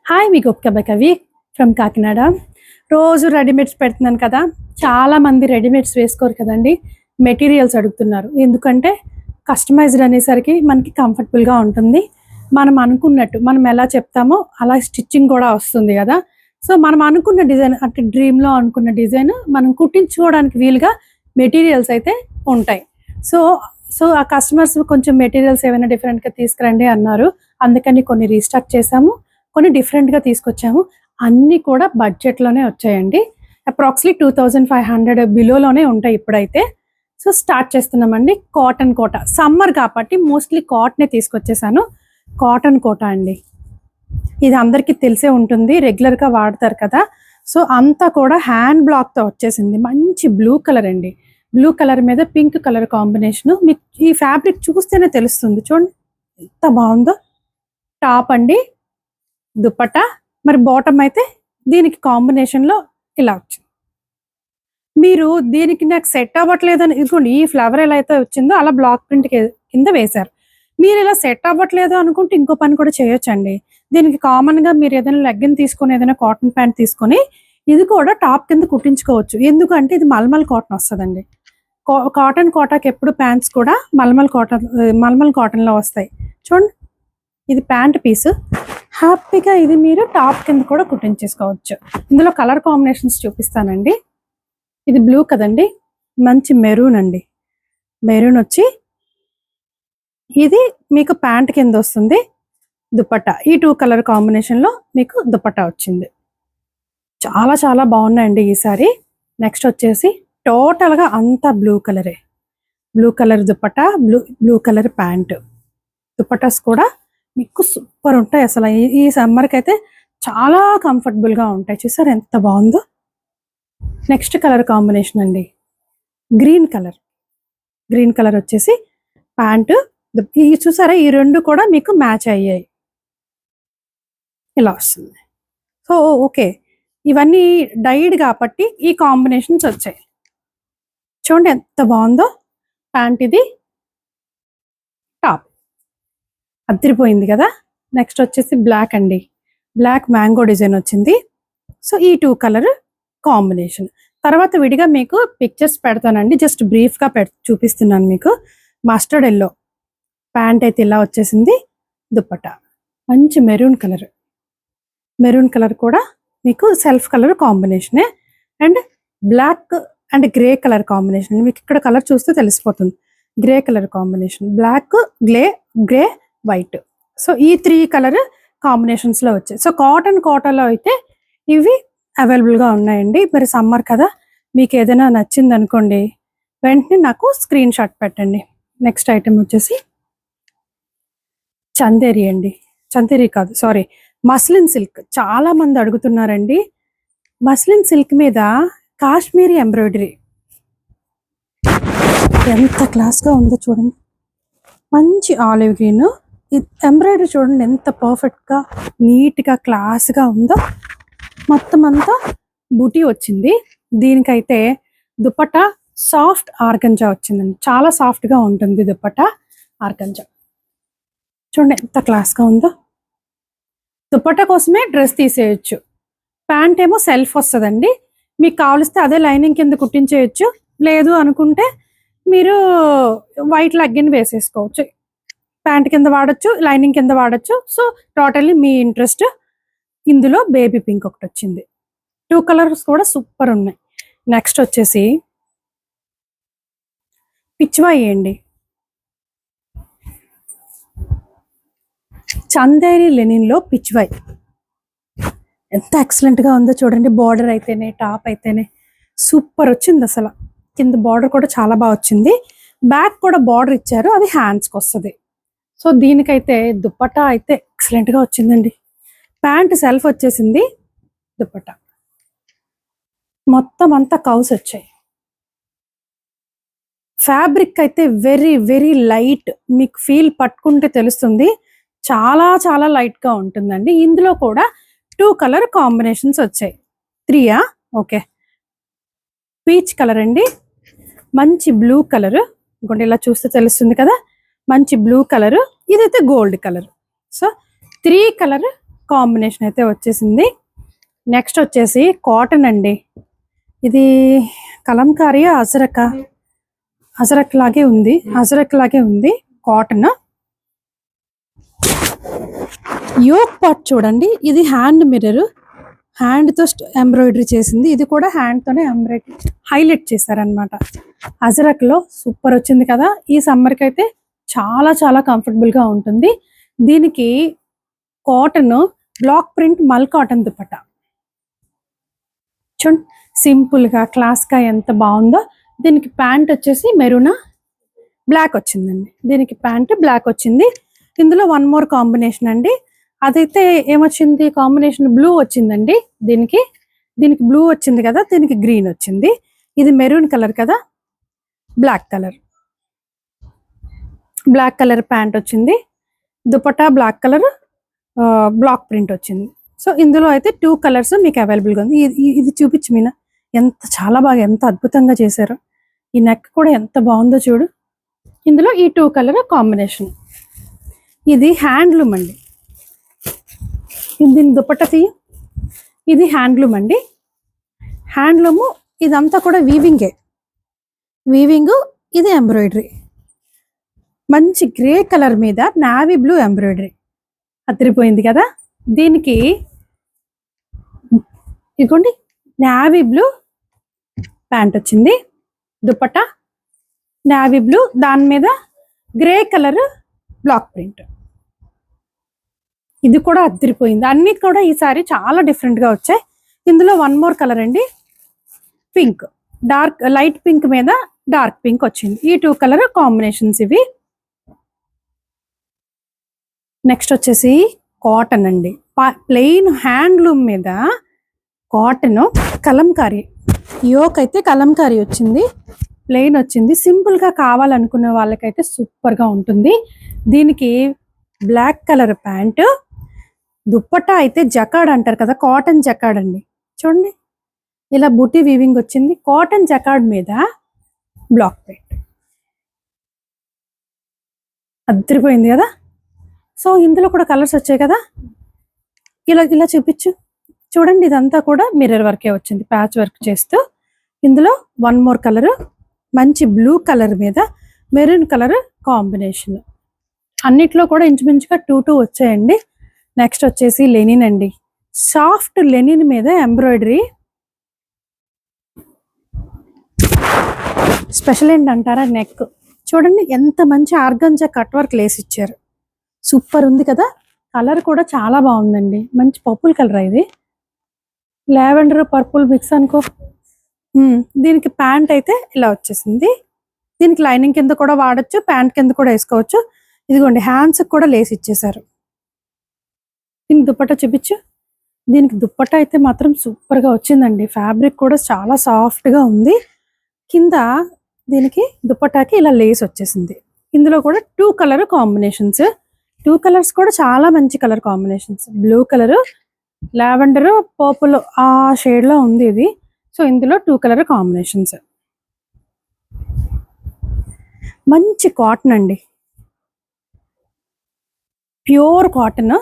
Hi మీ గొప్ప కవి from Kakinada. రోజు రెడీమేడ్స్ పెడుతున్నాను కదా, చాలామంది రెడీమేడ్స్ వేసుకోరు కదండి, మెటీరియల్స్ అడుగుతున్నారు. ఎందుకంటే కస్టమైజ్డ్ అనేసరికి మనకి కంఫర్టబుల్గా ఉంటుంది. మనం అనుకున్నట్టు మనం ఎలా చెప్తామో అలా స్టిచ్చింగ్ కూడా వస్తుంది కదా. సో మనం అనుకున్న డిజైన్ అంటే డ్రీమ్లో అనుకున్న డిజైన్ మనం కుట్టించుకోవడానికి వీలుగా మెటీరియల్స్ అయితే ఉంటాయి. సో సో ఆ కస్టమర్స్ కొంచెం మెటీరియల్స్ ఏమైనా డిఫరెంట్గా తీసుకురండి అన్నారు. అందుకని కొన్ని రీస్టాక్ చేసాము, కొన్ని డిఫరెంట్గా తీసుకొచ్చాము. అన్నీ కూడా బడ్జెట్లోనే వచ్చాయండి. అప్రాక్సిమేట్లీ 2500 బిలోలోనే ఉంటాయి ఇప్పుడైతే. సో స్టార్ట్ చేస్తున్నామండి. కాటన్ కోట, సమ్మర్ కాబట్టి మోస్ట్లీ కాటనే తీసుకొచ్చేసాను. కాటన్ కోట అండి, ఇది అందరికీ తెలిసే ఉంటుంది, రెగ్యులర్గా వాడతారు కదా. సో అంతా కూడా హ్యాండ్ బ్లాక్తో వచ్చేసింది. మంచి బ్లూ కలర్ అండి, బ్లూ కలర్ మీద పింక్ కలర్ కాంబినేషన్. మీకు ఈ ఫ్యాబ్రిక్ చూస్తేనే తెలుస్తుంది, చూడండి ఎంత బాగుందో. టాప్ అండి, దుపట్టా, మరి బాటమ్ అయితే దీనికి కాంబినేషన్లో ఇలా వచ్చింది. మీరు దీనికి నాకు సెట్ అవ్వట్లేదని ఇదిగోండి, ఈ ఫ్లవర్ ఎలా అయితే వచ్చిందో అలా బ్లాక్ ప్రింట్ కింద వేశారు. మీరు ఇలా సెట్ అవ్వట్లేదు అనుకుంటే ఇంకో పని కూడా చేయొచ్చండి. దీనికి కామన్గా మీరు ఏదైనా లెగ్గిన్ తీసుకొని ఏదైనా కాటన్ ప్యాంట్ తీసుకొని ఇది కూడా టాప్ కింద కుట్టించుకోవచ్చు. ఎందుకంటే ఇది మల్మల్ కాటన్ వస్తుందండి. కాటన్ కోటాకి ఎప్పుడు ప్యాంట్స్ కూడా మల్మల్ కాటన్లో వస్తాయి. చూడండి, ఇది ప్యాంట్ పీస్. హ్యాపీగా ఇది మీరు టాప్ కింద కూడా కుట్టించేసుకోవచ్చు. ఇందులో కలర్ కాంబినేషన్స్ చూపిస్తానండి. ఇది బ్లూ కదండి, మంచి మెరూన్ అండి. మెరూన్ వచ్చి ఇది మీకు ప్యాంట్ కింద వస్తుంది. దుపట్టా ఈ 2 కలర్ కాంబినేషన్లో మీకు దుపట్టా వచ్చింది. చాలా చాలా బాగున్నాయండి ఈసారి. నెక్స్ట్ వచ్చేసి టోటల్గా అంతా బ్లూ కలరే, blue colour dupatta, blue colour pant. Dupattas కూడా మీకు సూపర్ ఉంటాయి అసలు. ఈ సమ్మర్కి అయితే చాలా కంఫర్టబుల్గా ఉంటాయి. చూసారు ఎంత బాగుందో. నెక్స్ట్ కలర్ కాంబినేషన్ అండి, గ్రీన్ కలర్. గ్రీన్ కలర్ వచ్చేసి ప్యాంటు. ఈ చూసారా, ఈ రెండు కూడా మీకు మ్యాచ్ అయ్యాయి, ఇలా వస్తుంది. సో ఓకే, ఇవన్నీ డైడ్ కాబట్టి ఈ కాంబినేషన్స్ వచ్చాయి. చూడండి ఎంత బాగుందో. ప్యాంట్ ఇది, టాప్ అదిరిపోయింది కదా. నెక్స్ట్ వచ్చేసి బ్లాక్ అండి, బ్లాక్ మ్యాంగో డిజైన్ వచ్చింది. సో ఈ 2 కలర్ కాంబినేషన్. తర్వాత విడిగా మీకు పిక్చర్స్ పెడతానండి, జస్ట్ బ్రీఫ్గా చూపిస్తున్నాను మీకు. మస్టర్డ్ ఎల్లో ప్యాంట్ అయితే ఇలా వచ్చేసింది. దుపట్టా మంచి మెరూన్ కలర్, మెరూన్ కలర్ కూడా మీకు సెల్ఫ్ కలర్ కాంబినేషనే. And black and grey colour combination. మీకు ఇక్కడ కలర్ చూస్తే తెలిసిపోతుంది, grey colour combination, black, grey, white. So ఈ 3 కలర్ కాంబినేషన్స్లో వచ్చాయి. సో కాటన్ కోటాలో అయితే ఇవి అవైలబుల్గా ఉన్నాయండి. మరి సమ్మర్ కదా, మీకు ఏదైనా నచ్చింది అనుకోండి, వెంటనే నాకు స్క్రీన్ షాట్ పెట్టండి. నెక్స్ట్ ఐటమ్ వచ్చేసి చందేరి అండి, చందేరి కాదు సారీ, మస్లిన్ సిల్క్. చాలా మంది అడుగుతున్నారండి. మస్లిన్ సిల్క్ మీద కాశ్మీరీ ఎంబ్రాయిడరీ ఎంత క్లాస్గా ఉందో చూడండి. మంచి ఆలివ్ గ్రీన్ ఎంబ్రాయిడరీ చూడండి ఎంత పర్ఫెక్ట్గా నీట్గా క్లాస్గా ఉందో. మొత్తం అంతా బూటీ వచ్చింది. దీనికైతే దుపట్టా సాఫ్ట్ ఆర్గంజా వచ్చిందండి, చాలా సాఫ్ట్గా ఉంటుంది దుపట్టా ఆర్గంజా. చూడండి ఎంత క్లాస్గా ఉందో. దుపట్టా కోసమే డ్రెస్ తీసేయచ్చు. ప్యాంట్ ఏమో సెల్ఫ్ వస్తుందండి, మీకు కావలిస్తే అదే లైనింగ్ కింద కుట్టించేయచ్చు. లేదు అనుకుంటే మీరు వైట్ లెగ్గిన్ వేసేసుకోవచ్చు. ప్యాంట్ కింద వాడచ్చు, లైనింగ్ కింద వాడచ్చు. సో టోటల్లీ మీ ఇంట్రెస్ట్. ఇందులో బేబీ పింక్ ఒకటి వచ్చింది. 2 కలర్స్ కూడా సూపర్ ఉన్నాయి. నెక్స్ట్ వచ్చేసి పిచ్వాయి అండి, చందేరి లెనిన్లో పిచ్వాయి ఎంత ఎక్సలెంట్గా ఉందో చూడండి. బార్డర్ అయితేనే, టాప్ అయితేనే సూపర్ వచ్చింది అసలు. కింద బార్డర్ కూడా చాలా బాగా వచ్చింది. బ్యాక్ కూడా బార్డర్ ఇచ్చారు, అది హ్యాండ్స్కి వస్తుంది. సో దీనికైతే దుపట్టా అయితే ఎక్సలెంట్గా వచ్చిందండి. ప్యాంట్ సెల్ఫ్ వచ్చేసింది, దుపట్టా మొత్తం అంతా కౌస్ వచ్చాయి. ఫ్యాబ్రిక్ అయితే వెరీ వెరీ లైట్, మీకు ఫీల్ పట్టుకుంటే తెలుస్తుంది, చాలా చాలా లైట్గా ఉంటుందండి. ఇందులో కూడా 2 కలర్ కాంబినేషన్స్ వచ్చాయి. 3 ఓకే. పీచ్ కలర్ అండి, మంచి బ్లూ కలర్, ఇంకోటి ఇలా చూస్తే తెలుస్తుంది కదా, మంచి బ్లూ కలర్. ఇదైతే gold colour. So 3 colour combination అయితే వచ్చేసింది. నెక్స్ట్ వచ్చేసి కాటన్ అండి. ఇది కలంకారీ అజరక్ లాగే ఉంది కాటన్. యోక్ పార్ట్ చూడండి, ఇది హ్యాండ్ మిర్రర్, హ్యాండ్ తో ఎంబ్రాయిడరీ చేసింది. ఇది కూడా హ్యాండ్ తోనే ఎంబ్రాయిడరీ హైలైట్ చేశారనమాట. అజరక్ లో సూపర్ వచ్చింది కదా. ఈ సమ్మర్ కి అయితే చాలా చాలా కంఫర్టబుల్ గా ఉంటుంది. దీనికి కాటన్ బ్లాక్ ప్రింట్ మల్ కాటన్ దుపట్టా చూడండి, సింపుల్ గా క్లాస్ గా ఎంత బాగుందో. దీనికి ప్యాంట్ వచ్చేసి మెరూన్ బ్లాక్ వచ్చిందండి. దీనికి ప్యాంట్ బ్లాక్ వచ్చింది. ఇందులో వన్ మోర్ కాంబినేషన్ అండి. అదైతే ఏమొచ్చింది, కాంబినేషన్ బ్లూ వచ్చిందండి. దీనికి బ్లూ వచ్చింది కదా, దీనికి గ్రీన్ వచ్చింది. ఇది మెరూన్ కలర్ కదా, బ్లాక్ కలర్ ప్యాంట్ వచ్చింది. Dupatta black colour black print వచ్చింది. సో ఇందులో అయితే 2 కలర్స్ మీకు అవైలబుల్గా ఉంది. ఇది చూపించు మీనా, చాలా బాగా ఎంత అద్భుతంగా చేశారు. ఈ నెక్ కూడా ఎంత బాగుందో చూడు. ఇందులో ఈ 2 కలర్ కాంబినేషన్. ఇది హ్యాండ్లూమ్ అండి. దీని దుపట్టా తీయ, ఇది హ్యాండ్లూమ్ అండి. హ్యాండ్లూము ఇదంతా కూడా వీవింగ్, ఇది ఎంబ్రాయిడరీ. మంచి గ్రే కలర్ మీద నావీ బ్లూ ఎంబ్రాయిడరీ అదిరిపోయింది కదా. దీనికి ఇదిగోండి నావీ బ్లూ ప్యాంట్ వచ్చింది. దుపట్టా నావీ బ్లూ, దాని మీద గ్రే కలర్ బ్లాక్ ప్రింట్. ఇది కూడా అదిరిపోయింది. అన్ని కూడా ఈసారి చాలా డిఫరెంట్ గా వచ్చాయి. ఇందులో వన్ మోర్ కలర్ అండి, పింక్, డార్క్ లైట్ పింక్ మీద డార్క్ పింక్ వచ్చింది. ఈ 2 కలర్ కాంబినేషన్స్ ఇవి. నెక్స్ట్ వచ్చేసి కాటన్ అండి. ప్లెయిన్ హ్యాండ్లూమ్ మీద కాటన్ కలంకారీ, యోక్ అయితే కలంకారీ వచ్చింది, ప్లెయిన్ వచ్చింది. సింపుల్ గా కావాలనుకునే వాళ్ళకైతే సూపర్ గా ఉంటుంది. దీనికి బ్లాక్ కలర్ ప్యాంట్, దుప్పట్టా అయితే జకాడ్ అంటారు కదా, కాటన్ జకాడ్ అండి. చూడండి ఇలా బూటీ వీవింగ్ వచ్చింది. కాటన్ జకాడ్ మీద బ్లాక్ ప్రింట్ అదిరిపోయింది కదా. సో ఇందులో కూడా కలర్స్ వచ్చాయి కదా. ఇలా చూపించు చూడండి. ఇదంతా కూడా మిర్రర్ వర్కే వచ్చింది, ప్యాచ్ వర్క్ చేస్తూ. ఇందులో వన్ మోర్ కలర్, మంచి బ్లూ కలర్ మీద మెరూన్ కలర్ కాంబినేషన్. అన్నిట్లో కూడా ఇంచుమించుగా 2 వచ్చాయండి. నెక్స్ట్ వచ్చేసి లెనిన్ అండి. సాఫ్ట్ లెనిన్ మీద ఎంబ్రాయిడరీ. స్పెషల్ ఏంటంటారా, నెక్ చూడండి ఎంత మంచి ఆర్గంజా కట్ వర్క్ లేసి ఇచ్చారు. సూపర్ ఉంది కదా. కలర్ కూడా చాలా బాగుందండి. మంచి పర్పుల్ కలర్, ఇది లావెండర్ పర్పుల్ మిక్స్ అనుకో. దీనికి ప్యాంట్ అయితే ఇలా వచ్చేసింది. దీనికి లైనింగ్ కింద కూడా వాడచ్చు, ప్యాంట్ కింద కూడా వేసుకోవచ్చు. ఇదిగోండి హ్యాండ్స్ కూడా లేసి ఇచ్చేసారు. దీనికి దుపట్టా చూపించు. దీనికి దుపట్టా అయితే మాత్రం సూపర్ గా వచ్చిందండి. ఫ్యాబ్రిక్ కూడా చాలా సాఫ్ట్ గా ఉంది. కింద దీనికి దుపట్టాకి ఇలా లేస్ వచ్చేసింది. ఇందులో కూడా 2 కలర్ కాంబినేషన్స్. 2 కలర్స్ కూడా చాలా మంచి colour combinations. Blue colour, lavender, purple ఆ షేడ్ లో ఉంది ఇది. సో ఇందులో 2 కలర్ కాంబినేషన్స్. మంచి కాటన్ అండి, ప్యూర్ కాటన్.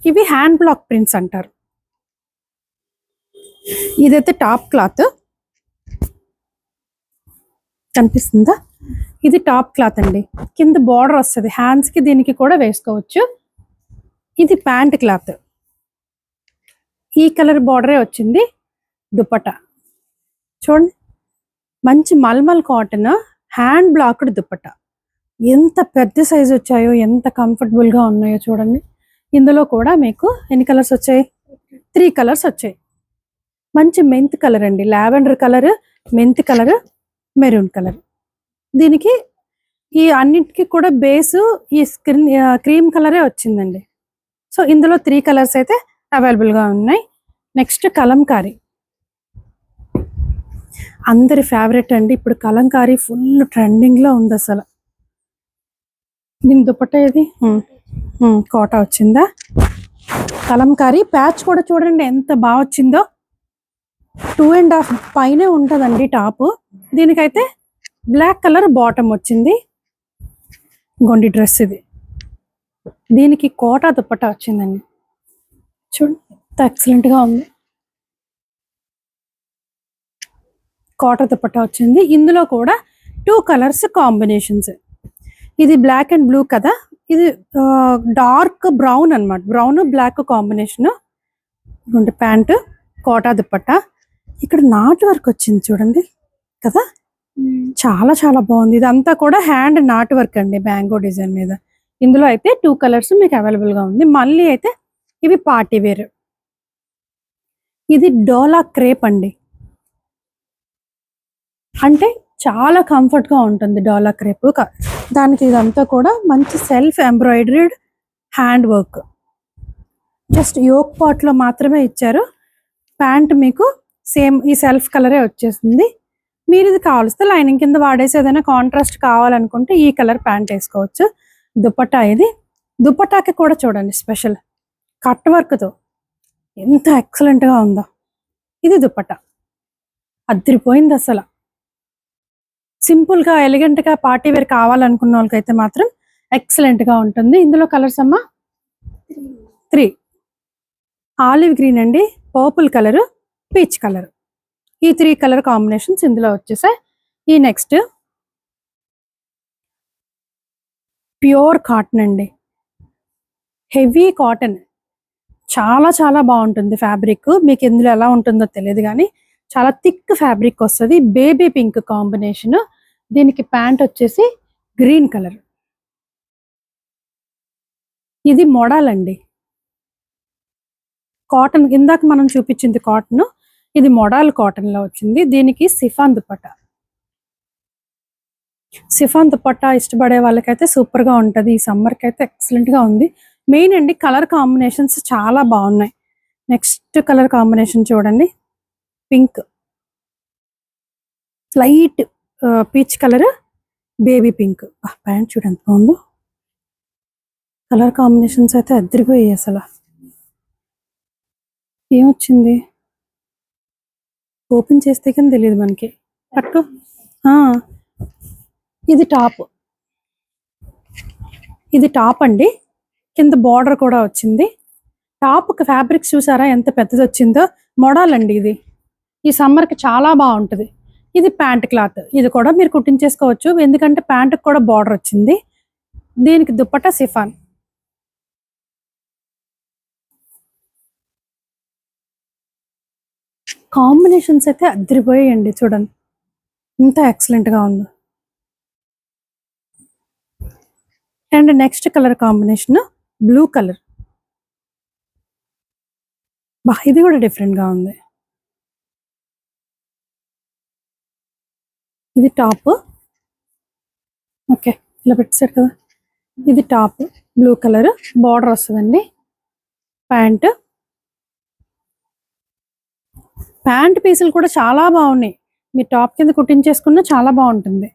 ఇవి హ్యాండ్ బ్లాక్ ప్రింట్స్ అంటారు. ఇదైతే టాప్ క్లాత్ కనిపిస్తుందా, ఇది టాప్ క్లాత్ అండి. కింద బార్డర్ వస్తుంది, హ్యాండ్స్ కి దీనికి కూడా వేసుకోవచ్చు. ఇది ప్యాంట్ క్లాత్, ఈ కలర్ బార్డరే వచ్చింది. దుపట్టా చూడండి, మంచి mulmul cotton hand blocked dupatta. ఎంత పెద్ద సైజు వచ్చాయో, ఎంత కంఫర్టబుల్ గా ఉన్నాయో చూడండి. ఇందులో కూడా మీకు ఎన్ని కలర్స్ వచ్చాయి, 3 కలర్స్ వచ్చాయి. మంచి మెంత్ కలర్ అండి, lavender colour, mint colour, maroon colour. దీనికి ఈ అన్నిటికీ కూడా బేసు ఈ క్రీమ్ కలరే వచ్చిందండి. సో ఇందులో 3 కలర్స్ అయితే అవైలబుల్ గా ఉన్నాయి. నెక్స్ట్ కలంకారీ, అందరి ఫేవరెట్ అండి. ఇప్పుడు కలంకారీ ఫుల్ ట్రెండింగ్ లో ఉంది అసలు. దీని దుపట్టా ఇది కోటా వచ్చిందా. కలంకారీ ప్యాచ్ కూడా చూడండి ఎంత బాగా వచ్చిందో. 2.5 పైనే ఉంటుందండి టాప్. దీనికైతే బ్లాక్ కలర్ బాటమ్ వచ్చింది. గొండి డ్రెస్ ఇది. దీనికి కోటా దుపట్టా వచ్చిందండి. చూడండి ఎంత ఎక్సలెంట్ గా ఉంది. కాటన్ దుపట్టా వచ్చింది. ఇందులో కూడా 2 కలర్స్ కాంబినేషన్స్. ఇది బ్లాక్ అండ్ బ్లూ కదా, ఇది డార్క్ బ్రౌన్ అన్నమాట. Brown black combination. Pant, Kota dupatta. ఇక్కడ నాట్ వర్క్ వచ్చింది చూడండి కదా, చాలా చాలా బాగుంది. ఇదంతా కూడా హ్యాండ్ నాట్ వర్క్ అండి, మ్యాంగో డిజైన్ మీద. ఇందులో అయితే 2 కలర్స్ మీకు అవైలబుల్ గా ఉంది. మళ్ళీ అయితే ఇవి పార్టీ వేర్. ఇది డోలా క్రేప్ అండి, అంటే చాలా కంఫర్ట్ గా ఉంటుంది డోలా క్రేప్. దానికి ఇదంతా కూడా మంచి self embroidered hand work. Just yoke part లో మాత్రమే ఇచ్చారు. ప్యాంట్ మీకు సేమ్ ఈ సెల్ఫ్ కలరే వచ్చేసింది. మీరు ఇది కావలిస్తే లైనింగ్ కింద వాడేసి ఏదైనా కాంట్రాస్ట్ కావాలనుకుంటే ఈ కలర్ ప్యాంట్ వేసుకోవచ్చు. దుపట్టా ఇది. దుపట్టాకి కూడా చూడండి స్పెషల్ కట్ వర్క్తో ఎంత ఎక్సలెంట్గా ఉందో. ఇది దుపట్టా అదిరిపోయింది అసలు. సింపుల్గా ఎలిగెంట్గా పార్టీ వేర్ కావాలనుకున్న వాళ్ళకైతే మాత్రం ఎక్సలెంట్గా ఉంటుంది. ఇందులో కలర్స్ అమ్మా 3. ఆలివ్ గ్రీన్ అండి, పర్పుల్ కలరు, పీచ్ కలర్. ఈ 3 కలర్ కాంబినేషన్స్ ఇందులో వచ్చేసాయి. ఈ నెక్స్ట్ ప్యూర్ కాటన్ అండి, హెవీ కాటన్. చాలా చాలా బాగుంటుంది ఫ్యాబ్రిక్. మీకు ఇందులో ఎలా ఉంటుందో తెలియదు కానీ చాలా థిక్ ఫ్యాబ్రిక్ వస్తుంది. Baby pink combination. దీనికి ప్యాంట్ వచ్చేసి గ్రీన్ కలర్. ఇది మోడల్ అండి, కాటన్. ఇందాక మనం చూపించింది కాటన్, ఇది మోడల్ కాటన్ లో వచ్చింది. దీనికి సిఫాన్ దుపట్టా. సిఫాన్ దుపట్టా ఇష్టపడే వాళ్ళకైతే సూపర్ గా ఉంటది. ఈ సమ్మర్ కి అయితే ఎక్సలెంట్ గా ఉంది. మెయిన్ అండి కలర్ కాంబినేషన్స్ చాలా బాగున్నాయి. నెక్స్ట్ కలర్ కాంబినేషన్ చూడండి, pink, light peach colour, baby pink. Pant చూడండి ఎంత బాగుందో. కలర్ కాంబినేషన్స్ అయితే అదిరిపోయాయి అసలు. ఏమొచ్చింది ఓపెన్ చేస్తే కానీ తెలియదు మనకి. పట్టు. ఇది టాప్. ఇది టాప్ అండి, కింద బార్డర్ కూడా వచ్చింది. టాప్ ఫ్యాబ్రిక్ చూసారా ఎంత పెద్దది వచ్చిందో. మోడల్ అండి ఇది, ఈ సమ్మర్కి చాలా బాగుంటుంది. ఇది ప్యాంట్ క్లాత్. ఇది కూడా మీరు కుట్టించేసుకోవచ్చు, ఎందుకంటే ప్యాంట్కి కూడా బార్డర్ వచ్చింది. దీనికి దుపట్టా సిఫాన్. కాంబినేషన్స్ అయితే అదిరిపోయాయండి చూడండి ఎంత ఎక్సలెంట్గా ఉందో. And next colour combination blue colour. ఇది కూడా డిఫరెంట్గా ఉంది. ఇది టాప్. ఓకే, ఇలా పెట్టేశారు కదా. ఇది టాప్ బ్లూ కలర్, బార్డర్ వస్తుందండి. ప్యాంట్ పీసులు కూడా చాలా బాగున్నాయి. మీరు టాప్ కింద కుట్టించేసుకున్నా చాలా బాగుంటుంది.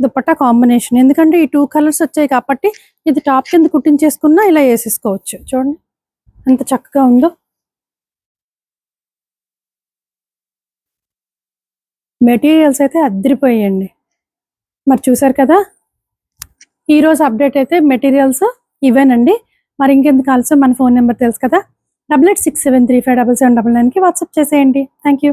దుపట్టా కాంబినేషన్, ఎందుకంటే ఈ 2 కలర్స్ వచ్చాయి కాబట్టి ఇది టాప్ కింద కుట్టించేసుకున్నా ఇలా వేసేసుకోవచ్చు. చూడండి ఎంత చక్కగా ఉందో. మెటీరియల్స్ అయితే అద్దరిపోయాయండి. మరి చూసారు కదా, ఈరోజు అప్డేట్ అయితే మెటీరియల్స్ ఇవేనండి. మరి ఇంకెందుకు ఆలస్యం, మన ఫోన్ నెంబర్ తెలుసు కదా, 8867357799కి వాట్సాప్ చేసేయండి. Thank you.